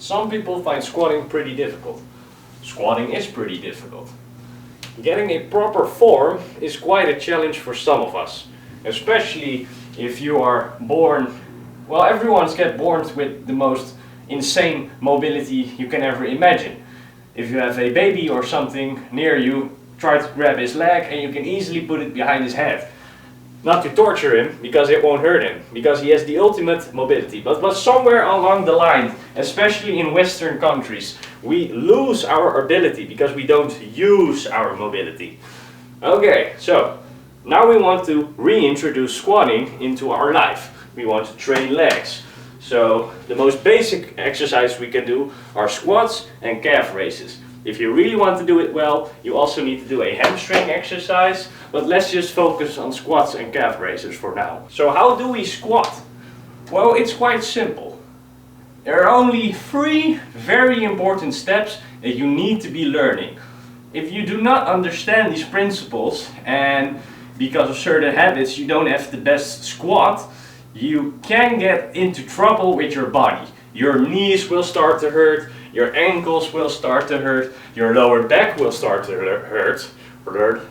Some people find squatting pretty difficult. Squatting is pretty difficult. Getting a proper form is quite a challenge for some of us, especially if you are born, well, everyone's get born with the most insane mobility you can ever imagine. If you have a baby or something near you, try to grab his leg and you can easily put it behind his head. Not to torture him, because it won't hurt him, because he has the ultimate mobility. But somewhere along the line, especially in Western countries, we lose our ability because we don't use our mobility. Okay, so now we want to reintroduce squatting into our life. We want to train legs. So the most basic exercise we can do are squats and calf raises. If you really want to do it well, you also need to do a hamstring exercise, but let's just focus on squats and calf raises for now. So how do we squat? Well, it's quite simple. There are only 3 very important steps that you need to be learning. If you do not understand these principles, and because of certain habits you don't have the best squat, you can get into trouble with your body. Your knees will start to hurt, your ankles will start to hurt, your lower back will start to hurt.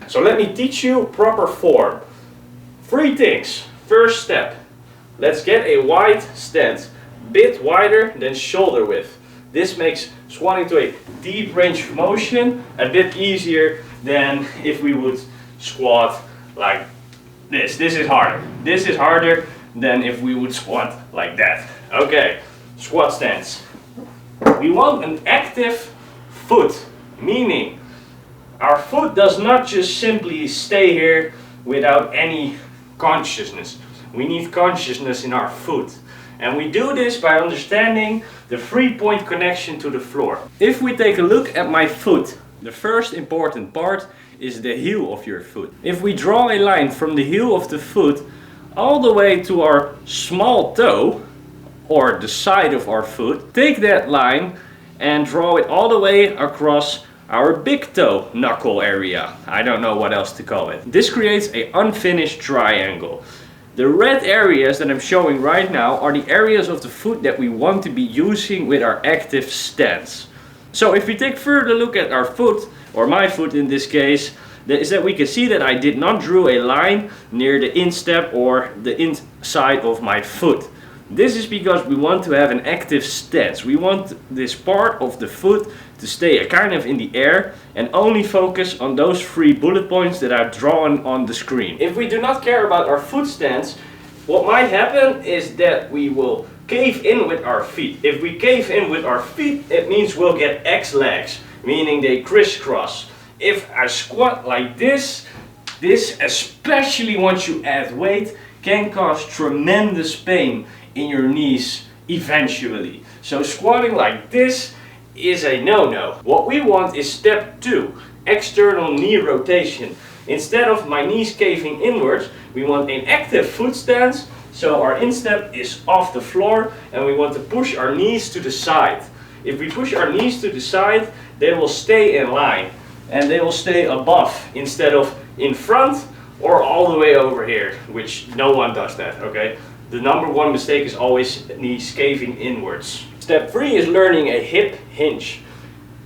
So let me teach you proper form. 3 things. First step, let's get a wide stance, bit wider than shoulder width. This makes squatting to a deep range of motion a bit easier than if we would squat like this. This is harder. This is harder than if we would squat like that. Okay, squat stance. We want an active foot, meaning our foot does not just simply stay here without any consciousness. We need consciousness in our foot. And we do this by understanding the 3-point connection to the floor. If we take a look at my foot, the first important part is the heel of your foot. If we draw a line from the heel of the foot all the way to our small toe, or the side of our foot, take that line and draw it all the way across our big toe knuckle area. I don't know what else to call it. This creates an unfinished triangle. The red areas that I'm showing right now are the areas of the foot that we want to be using with our active stance. So if we take further look at our foot, or my foot in this case, is that we can see that I did not draw a line near the instep or the inside of my foot. This is because we want to have an active stance. We want this part of the foot to stay kind of in the air and only focus on those 3 bullet points that I've drawn on the screen. If we do not care about our foot stance, what might happen is that we will cave in with our feet. If we cave in with our feet, it means we'll get X legs, meaning they crisscross. If I squat like this, especially once you add weight, can cause tremendous pain in your knees eventually. So squatting like this is a no-no. What we want is step 2, external knee rotation. Instead of my knees caving inwards, we want an active foot stance, so our instep is off the floor and we want to push our knees to the side. If we push our knees to the side, they will stay in line and they will stay above instead of in front or all the way over here, which no one does that, okay? The number 1 mistake is always knees caving inwards. Step 3 is learning a hip hinge.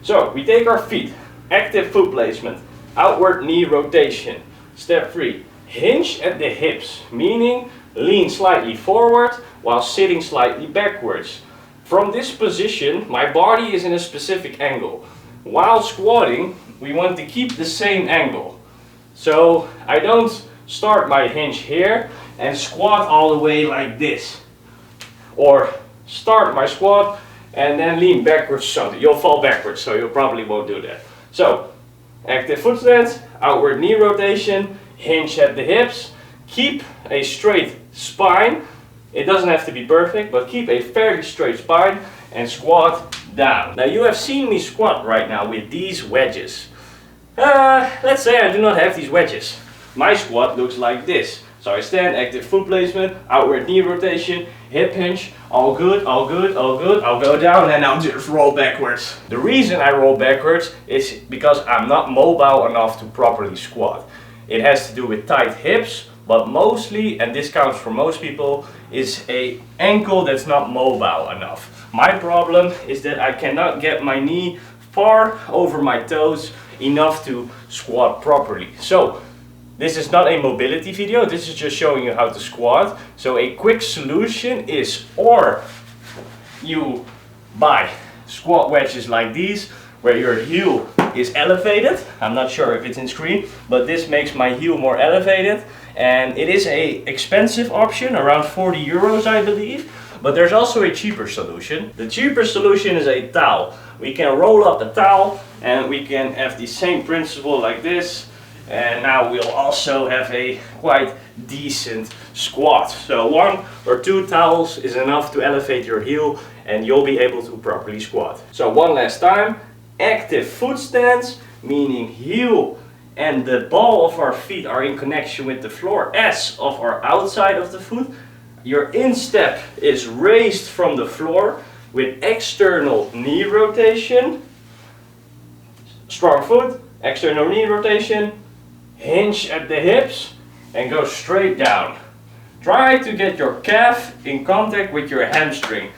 So we take our feet, active foot placement, outward knee rotation. Step 3, hinge at the hips, meaning lean slightly forward while sitting slightly backwards. From this position, my body is in a specific angle. While squatting, we want to keep the same angle. So I don't start my hinge here and squat all the way like this, or start my squat and then lean backwards. So you'll fall backwards, so you probably won't do that. So active foot stance, outward knee rotation, hinge at the hips, keep a straight spine. It doesn't have to be perfect, but keep a fairly straight spine and squat down. Now you have seen me squat right now with these wedges. Let's say I do not have these wedges. My squat looks like this. So I stand, active foot placement, outward knee rotation, hip hinge, all good, all good, all good. I'll go down and I'll just roll backwards. The reason I roll backwards is because I'm not mobile enough to properly squat. It has to do with tight hips, but mostly, and this counts for most people, is a ankle that's not mobile enough. My problem is that I cannot get my knee far over my toes enough to squat properly. So this is not a mobility video, this is just showing you how to squat. So a quick solution is, or you buy squat wedges like these where your heel is elevated. I'm not sure if it's in screen, but this makes my heel more elevated, and it is a expensive option, around 40 euros I believe. But there's also a cheaper solution. The cheaper solution is a towel. We can roll up the towel and we can have the same principle like this, and now we'll also have a quite decent squat. So 1 or 2 towels is enough to elevate your heel and you'll be able to properly squat. So one last time, active foot stance, meaning heel and the ball of our feet are in connection with the floor as of our outside of the foot. Your instep is raised from the floor with external knee rotation. Strong foot, external knee rotation, hinge at the hips and go straight down. Try to get your calf in contact with your hamstring.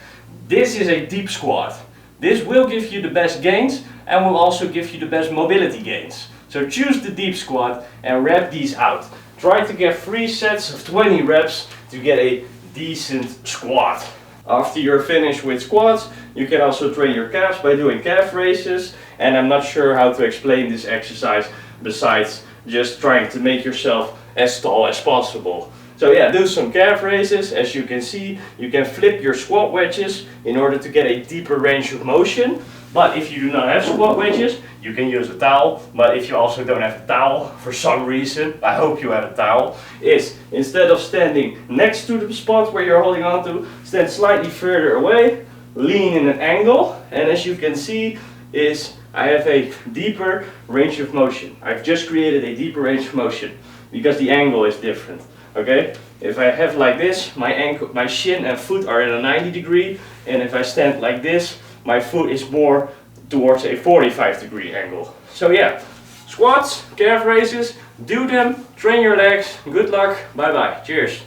This is a deep squat. This will give you the best gains and will also give you the best mobility gains. So choose the deep squat and rep these out. Try to get 3 sets of 20 reps to get a decent squat. After you're finished with squats, you can also train your calves by doing calf raises, and I'm not sure how to explain this exercise besides just trying to make yourself as tall as possible. So yeah, do some calf raises. As you can see, you can flip your squat wedges in order to get a deeper range of motion. But if you do not have squat wedges, you can use a towel. But if you also don't have a towel for some reason, I hope you have a towel, is instead of standing next to the spot where you're holding on to, stand slightly further away, lean in an angle, and as you can see is I have a deeper range of motion. I've just created a deeper range of motion because the angle is different. Okay, if I have like this, my ankle, my shin and foot are in a 90 degree, and if I stand like this, my foot is more towards a 45 degree angle. So yeah, squats, calf raises, do them, train your legs, good luck, bye bye, cheers.